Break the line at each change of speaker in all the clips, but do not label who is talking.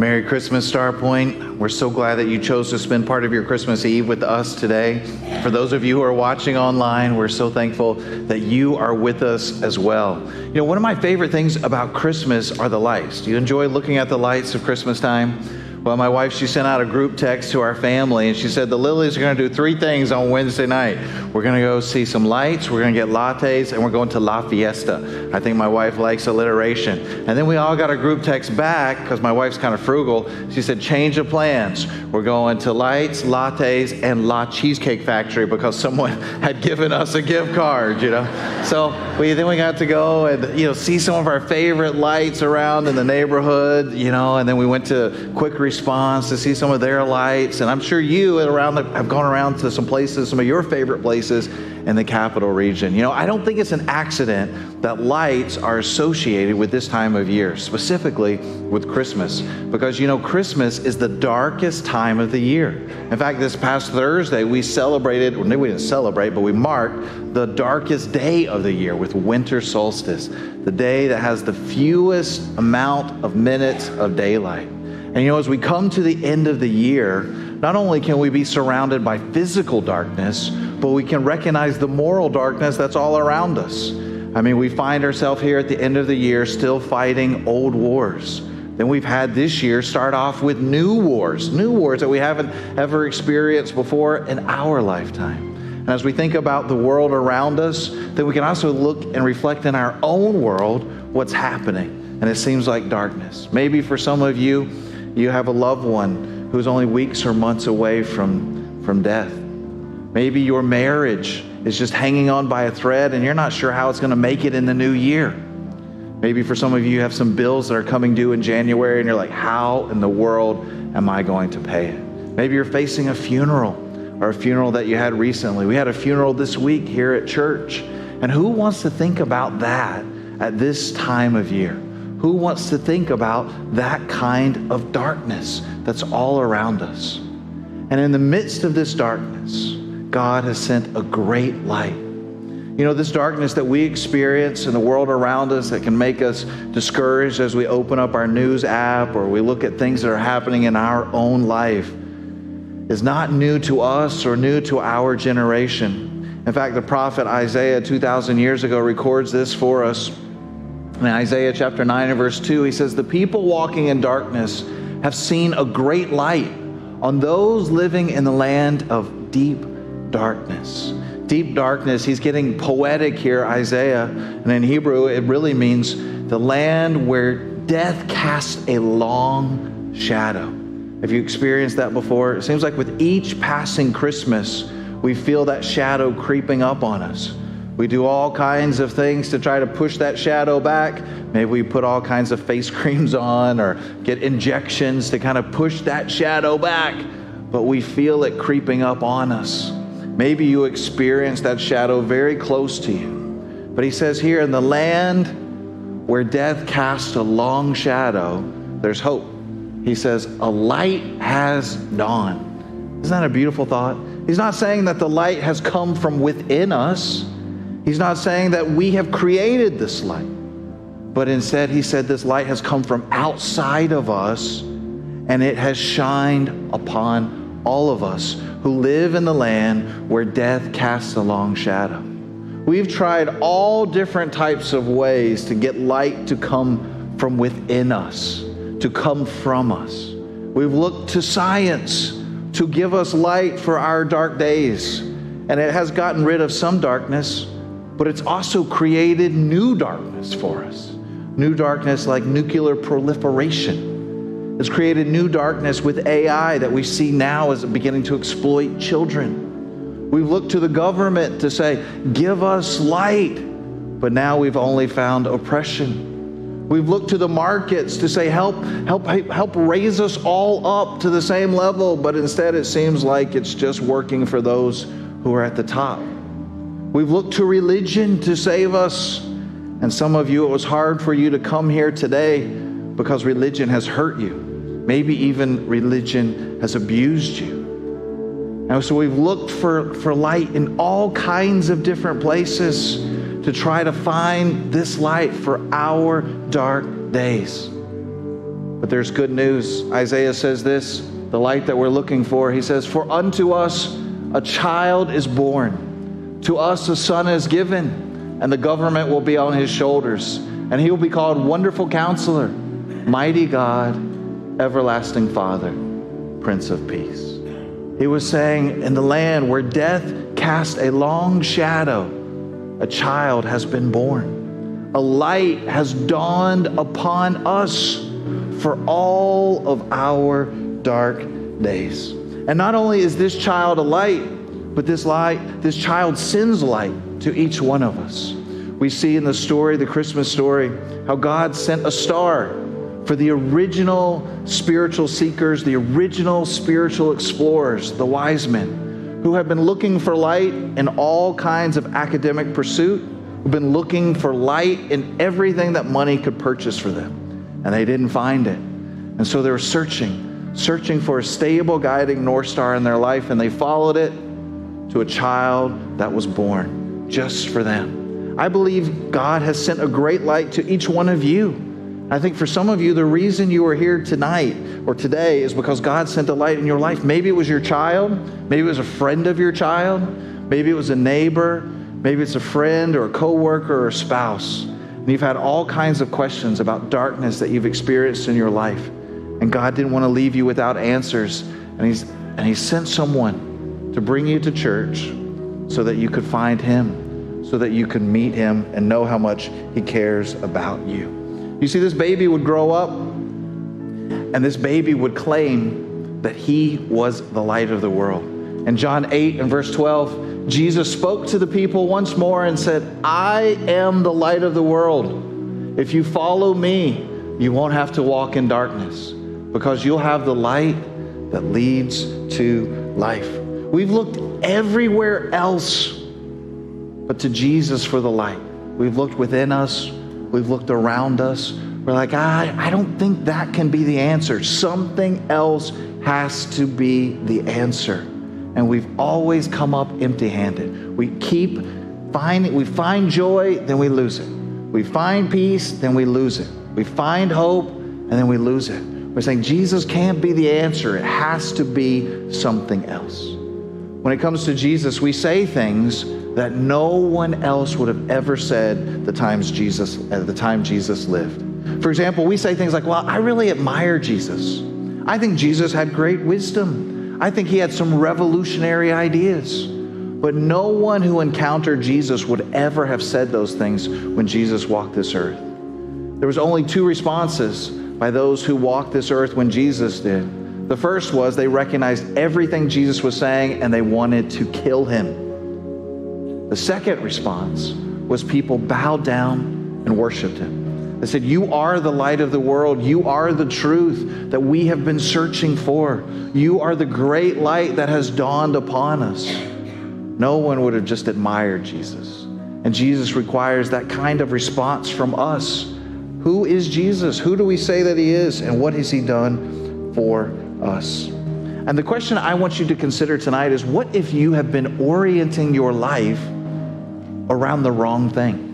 Merry Christmas, Star Point. We're so glad that you chose to spend part of your Christmas Eve with us today. For those of you who are watching online, we're so thankful that you are with us as well. You know, one of my favorite things about Christmas are the lights. Do you enjoy looking at the lights of Christmas time? Well, my wife, she sent out a group text to our family, and she said the Lillies are going to do 3 things on Wednesday night. We're going to go see some lights, we're going to get lattes, and we're going to La Fiesta. I think my wife likes alliteration. And then we all got a group text back, because my wife's kind of frugal. She said, change of plans. We're going to lights, lattes, and La Cheesecake Factory, because someone had given us a gift card, you know. So then we got to go and, you know, see some of our favorite lights around in the neighborhood, you know, and then we went to Quick Response to see some of their lights. And I'm sure you have gone around to some places, some of your favorite places in the capital region. You know, I don't think it's an accident that lights are associated with this time of year, specifically with Christmas, because, you know, Christmas is the darkest time of the year. In fact, this past Thursday, we celebrated, well, we didn't celebrate, but we marked the darkest day of the year with winter solstice, the day that has the fewest amount of minutes of daylight. And you know, as we come to the end of the year, not only can we be surrounded by physical darkness, but we can recognize the moral darkness that's all around us. I mean, we find ourselves here at the end of the year still fighting old wars. Then we've had this year start off with new wars that we haven't ever experienced before in our lifetime. And as we think about the world around us, then we can also look and reflect in our own world what's happening. And it seems like darkness. Maybe for some of you, you have a loved one who's only weeks or months away from death. Maybe your marriage is just hanging on by a thread and you're not sure how it's going to make it in the new year. Maybe for some of you have some bills that are coming due in January and you're like, how in the world am I going to pay it? Maybe you're facing a funeral or a funeral that you had recently. We had a funeral this week here at church. And who wants to think about that at this time of year? Who wants to think about that kind of darkness that's all around us? And in the midst of this darkness, God has sent a great light. You know, this darkness that we experience in the world around us that can make us discouraged as we open up our news app or we look at things that are happening in our own life is not new to us or new to our generation. In fact, the prophet Isaiah 2,000 years ago records this for us. In Isaiah chapter 9 and verse 2, he says, the people walking in darkness have seen a great light. On those living in the land of deep darkness. Deep darkness, he's getting poetic here, Isaiah. And in Hebrew, it really means the land where death casts a long shadow. Have you experienced that before? It seems like with each passing Christmas, we feel that shadow creeping up on us. We do all kinds of things to try to push that shadow back. Maybe we put all kinds of face creams on or get injections to kind of push that shadow back, but we feel it creeping up on us. Maybe you experience that shadow very close to you. But he says here, in the land where death casts a long shadow, there's hope. He says, a light has dawned. Isn't that a beautiful thought? He's not saying that the light has come from within us. He's not saying that we have created this light, but instead he said this light has come from outside of us and it has shined upon all of us who live in the land where death casts a long shadow. We've tried all different types of ways to get light to come from within us, to come from us. We've looked to science to give us light for our dark days, and it has gotten rid of some darkness, but it's also created new darkness for us. New darkness like nuclear proliferation. It's created new darkness with AI that we see now as beginning to exploit children. We've looked to the government to say, give us light, but now we've only found oppression. We've looked to the markets to say, help raise us all up to the same level, but instead it seems like it's just working for those who are at the top. We've looked to religion to save us, and some of you, it was hard for you to come here today because religion has hurt you. Maybe even religion has abused you. And so we've looked for light in all kinds of different places to try to find this light for our dark days. But there's good news. Isaiah says this, the light that we're looking for. He says, for unto us a child is born, to us a son is given, and the government will be on his shoulders, and he will be called Wonderful Counselor, Mighty God, Everlasting Father, Prince of Peace. He was saying, in the land where death cast a long shadow, a child has been born. A light has dawned upon us for all of our dark days. And not only is this child a light, but this child sends light to each one of us. We see in the story, the Christmas story, how God sent a star for the original spiritual seekers, the original spiritual explorers, the wise men, who have been looking for light in all kinds of academic pursuit, who've been looking for light in everything that money could purchase for them. And they didn't find it. And so they were searching for a stable guiding North Star in their life, and they followed it to a child that was born just for them. I believe God has sent a great light to each one of you. I think for some of you, the reason you are here tonight or today is because God sent a light in your life. Maybe it was your child. Maybe it was a friend of your child. Maybe it was a neighbor. Maybe it's a friend or a coworker or a spouse. And you've had all kinds of questions about darkness that you've experienced in your life. And God didn't want to leave you without answers. And He sent someone to bring you to church so that you could find Him, so that you could meet Him and know how much He cares about you. You see, this baby would grow up, and this baby would claim that He was the light of the world. In John 8 and verse 12, Jesus spoke to the people once more and said, I am the light of the world. If you follow me, you won't have to walk in darkness, because you'll have the light that leads to life. We've looked everywhere else but to Jesus for the light. We've looked within us. We've looked around us. We're like, I don't think that can be the answer. Something else has to be the answer. And we've always come up empty-handed. We find joy, then we lose it. We find peace, then we lose it. We find hope, and then we lose it. We're saying Jesus can't be the answer. It has to be something else. When it comes to Jesus, we say things that no one else would have ever said at the time Jesus lived. For example, we say things like, well, I really admire Jesus. I think Jesus had great wisdom. I think He had some revolutionary ideas. But no one who encountered Jesus would ever have said those things when Jesus walked this earth. There was only two responses by those who walked this earth when Jesus did. The first was they recognized everything Jesus was saying and they wanted to kill Him. The second response was people bowed down and worshiped Him. They said, you are the light of the world. You are the truth that we have been searching for. You are the great light that has dawned upon us. No one would have just admired Jesus. And Jesus requires that kind of response from us. Who is Jesus? Who do we say that He is? And what has He done for us? And the question I want you to consider tonight is, what if you have been orienting your life around the wrong thing?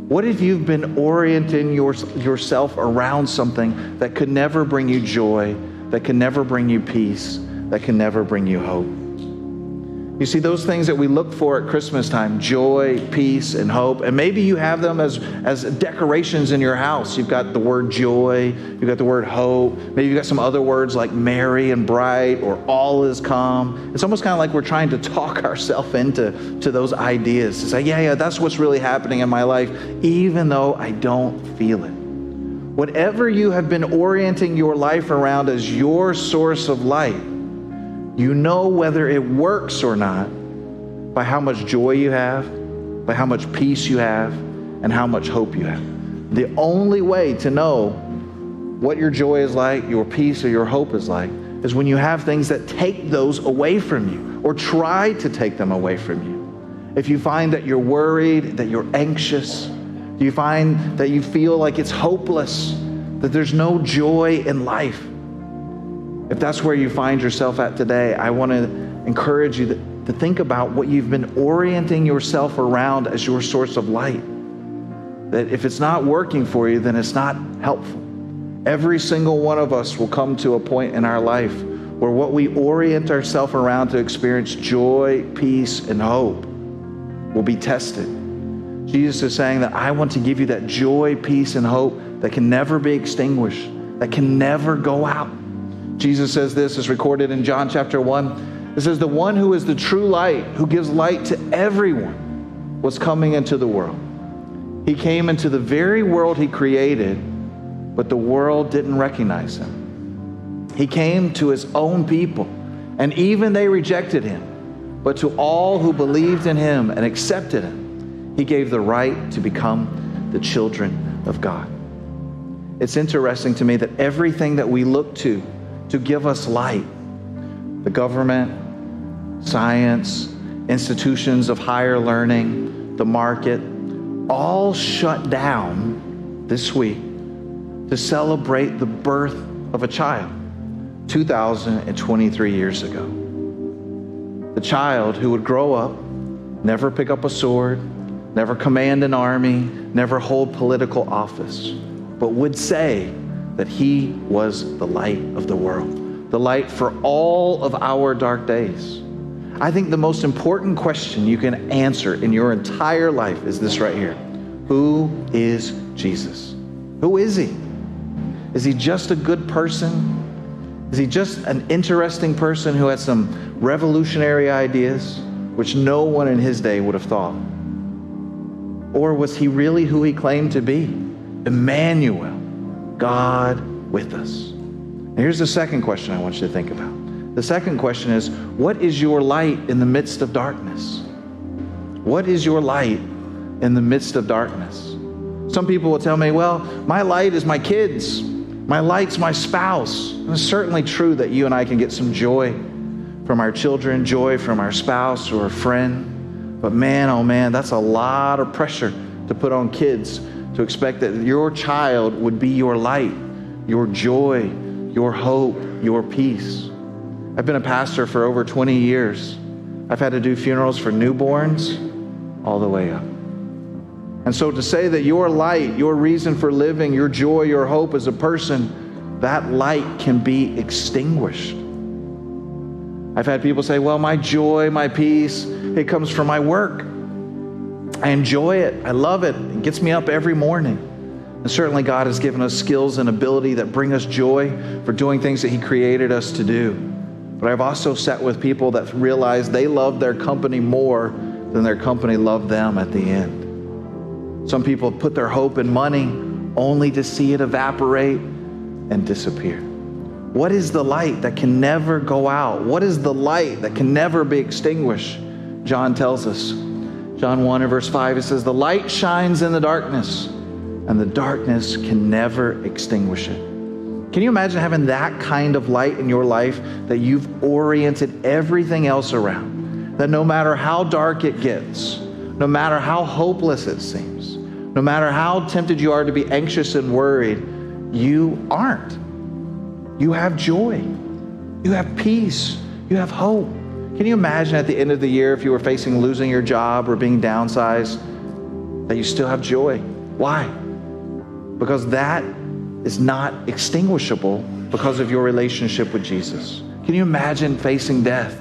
What if you've been orienting yourself around something that could never bring you joy, that can never bring you peace, that can never bring you hope? You see, those things that we look for at Christmas time, joy, peace, and hope, and maybe you have them as decorations in your house. You've got the word joy, you've got the word hope, maybe you've got some other words like merry and bright or all is calm. It's almost kind of like we're trying to talk ourselves into those ideas. To say, yeah, that's what's really happening in my life, even though I don't feel it. Whatever you have been orienting your life around as your source of light, you know whether it works or not by how much joy you have, by how much peace you have, and how much hope you have. The only way to know what your joy is like, your peace or your hope is like, is when you have things that take those away from you or try to take them away from you. If you find that you're worried, that you're anxious, do you find that you feel like it's hopeless, that there's no joy in life? If that's where you find yourself at today, I want to encourage you to think about what you've been orienting yourself around as your source of light. That if it's not working for you, then it's not helpful. Every single one of us will come to a point in our life where what we orient ourselves around to experience joy, peace, and hope will be tested. Jesus is saying that I want to give you that joy, peace, and hope that can never be extinguished, that can never go out. Jesus says this, is recorded in John chapter 1. It says, the one who is the true light, who gives light to everyone, was coming into the world. He came into the very world he created, but the world didn't recognize him. He came to his own people, and even they rejected him. But to all who believed in him and accepted him, he gave the right to become the children of God. It's interesting to me that everything that we look to give us light, the government, science, institutions of higher learning, the market, all shut down this week to celebrate the birth of a child 2,023 years ago. The child who would grow up, never pick up a sword, never command an army, never hold political office, but would say that he was the light of the world, the light for all of our dark days. I think the most important question you can answer in your entire life is this right here. Who is Jesus? Who is he? Is he just a good person? Is he just an interesting person who had some revolutionary ideas, which no one in his day would have thought? Or was he really who he claimed to be? Emmanuel, God with us. Now here's the second question I want you to think about. The second question is, what is your light in the midst of darkness? What is your light in the midst of darkness? Some people will tell me, well, my light is my kids. My light's my spouse. And it's certainly true that you and I can get some joy from our children, joy from our spouse or a friend. But man, oh man, that's a lot of pressure to put on kids to expect that your child would be your light, your joy, your hope, your peace. I've been a pastor for over 20 years. I've had to do funerals for newborns all the way up. And so to say that your light, your reason for living, your joy, your hope as a person, that light can be extinguished. I've had people say, well, my joy, my peace, it comes from my work. I enjoy it. I love it. It gets me up every morning. And certainly God has given us skills and ability that bring us joy for doing things that he created us to do. But I've also sat with people that realize they love their company more than their company loved them at the end. Some people put their hope in money only to see it evaporate and disappear. What is the light that can never go out? What is the light that can never be extinguished? John tells us, John 1 and verse 5, it says, the light shines in the darkness, and the darkness can never extinguish it. Can you imagine having that kind of light in your life that you've oriented everything else around? That no matter how dark it gets, no matter how hopeless it seems, no matter how tempted you are to be anxious and worried, you aren't. You have joy. You have peace. You have hope. Can you imagine at the end of the year if you were facing losing your job or being downsized, that you still have joy? Why? Because that is not extinguishable because of your relationship with Jesus. Can you imagine facing death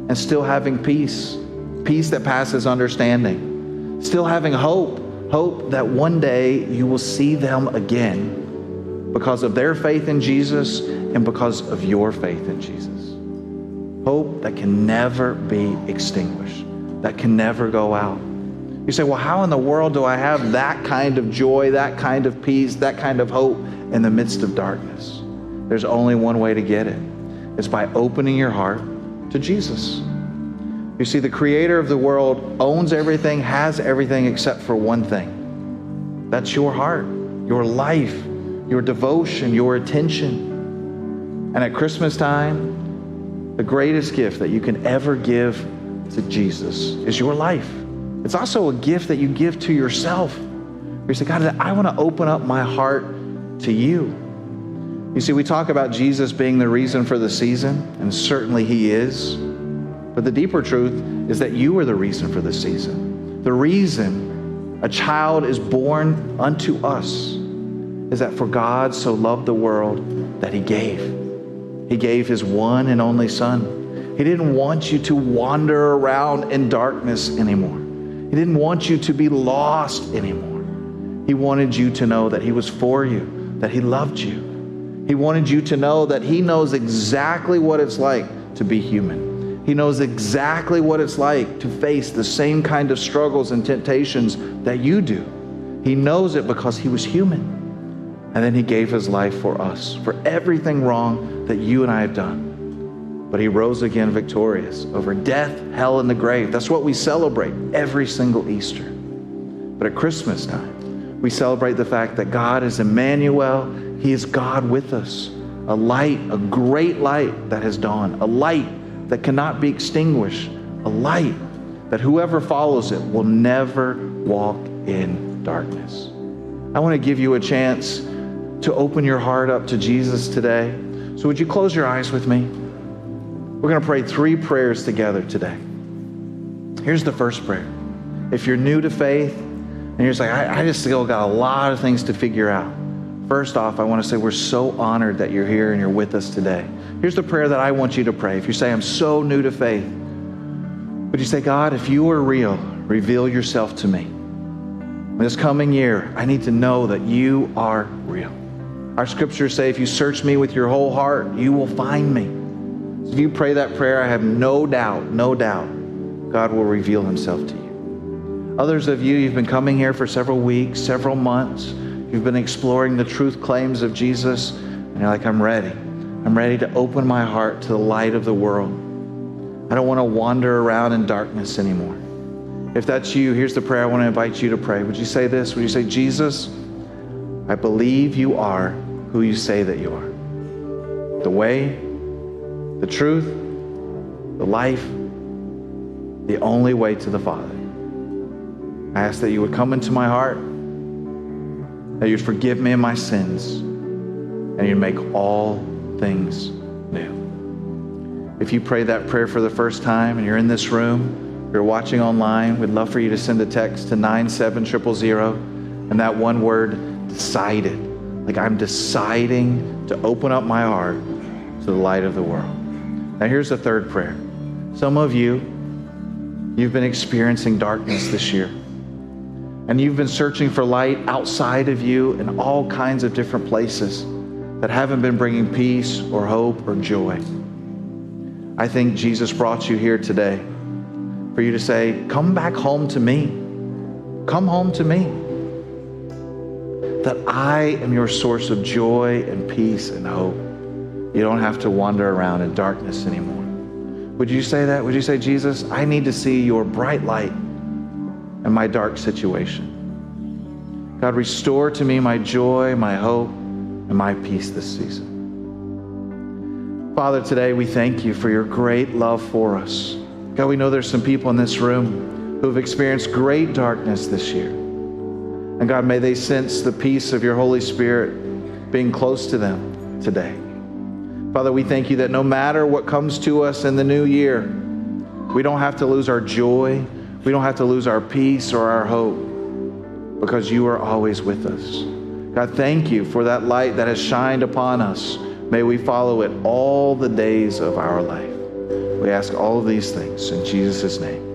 and still having peace, peace that passes understanding, still having hope, hope that one day you will see them again because of their faith in Jesus and because of your faith in Jesus. Hope that can never be extinguished, that can never go out. You say, well, how in the world do I have that kind of joy, that kind of peace, that kind of hope in the midst of darkness? There's only one way to get it. It's by opening your heart to Jesus. You see, the creator of the world owns everything, has everything except for one thing. That's your heart, your life, your devotion, your attention. And at Christmas time, the greatest gift that you can ever give to Jesus is your life. It's also a gift that you give to yourself. You say, God, I want to open up my heart to you. You see, we talk about Jesus being the reason for the season, and certainly he is. But the deeper truth is that you are the reason for the season. The reason a child is born unto us is that for God so loved the world that he gave. He gave his one and only Son. He didn't want you to wander around in darkness anymore. He didn't want you to be lost anymore. He wanted you to know that he was for you, that he loved you. He wanted you to know that he knows exactly what it's like to be human. He knows exactly what it's like to face the same kind of struggles and temptations that you do. He knows it because he was human. And then he gave his life for us, for everything wrong that you and I have done. But he rose again victorious over death, hell, and the grave. That's what we celebrate every single Easter. But at Christmas time, we celebrate the fact that God is Emmanuel. He is God with us. A light, a great light that has dawned. A light that cannot be extinguished. A light that whoever follows it will never walk in darkness. I want to give you a chance to open your heart up to Jesus today. So would you close your eyes with me? We're going to pray 3 prayers together today. Here's the first prayer. If you're new to faith and you're just like, I just still got a lot of things to figure out. First off, I want to say we're so honored that you're here and you're with us today. Here's the prayer that I want you to pray. If you say, I'm so new to faith, would you say, God, if you are real, reveal yourself to me. This coming year, I need to know that you are real. Our scriptures say, if you search me with your whole heart, you will find me. If you pray that prayer, I have no doubt, God will reveal himself to you. Others of you, you've been coming here for several weeks, several months. You've been exploring the truth claims of Jesus, and you're like, I'm ready. I'm ready to open my heart to the light of the world. I don't want to wander around in darkness anymore. If that's you, here's the prayer I want to invite you to pray. Would you say this? Would you say, Jesus, I believe you are who you say that you are. The way, the truth, the life, the only way to the Father. I ask that you would come into my heart, that you'd forgive me of my sins, and you'd make all things new. If you prayed that prayer for the first time and you're in this room, you're watching online, we'd love for you to send a text to 97000 and that one word, decided. Like, I'm deciding to open up my heart to the light of the world. Now here's the third prayer. Some of you, you've been experiencing darkness this year. And you've been searching for light outside of you in all kinds of different places that haven't been bringing peace or hope or joy. I think Jesus brought you here today for you to say, come back home to me. Come home to me. That I am your source of joy and peace and hope. You don't have to wander around in darkness anymore. Would you say that? Would you say, Jesus, I need to see your bright light in my dark situation. God, restore to me my joy, my hope, and my peace this season. Father, today we thank you for your great love for us. God, we know there's some people in this room who have experienced great darkness this year. And God, may they sense the peace of your Holy Spirit being close to them today. Father, we thank you that no matter what comes to us in the new year, we don't have to lose our joy. We don't have to lose our peace or our hope because you are always with us. God, thank you for that light that has shined upon us. May we follow it all the days of our life. We ask all of these things in Jesus' name.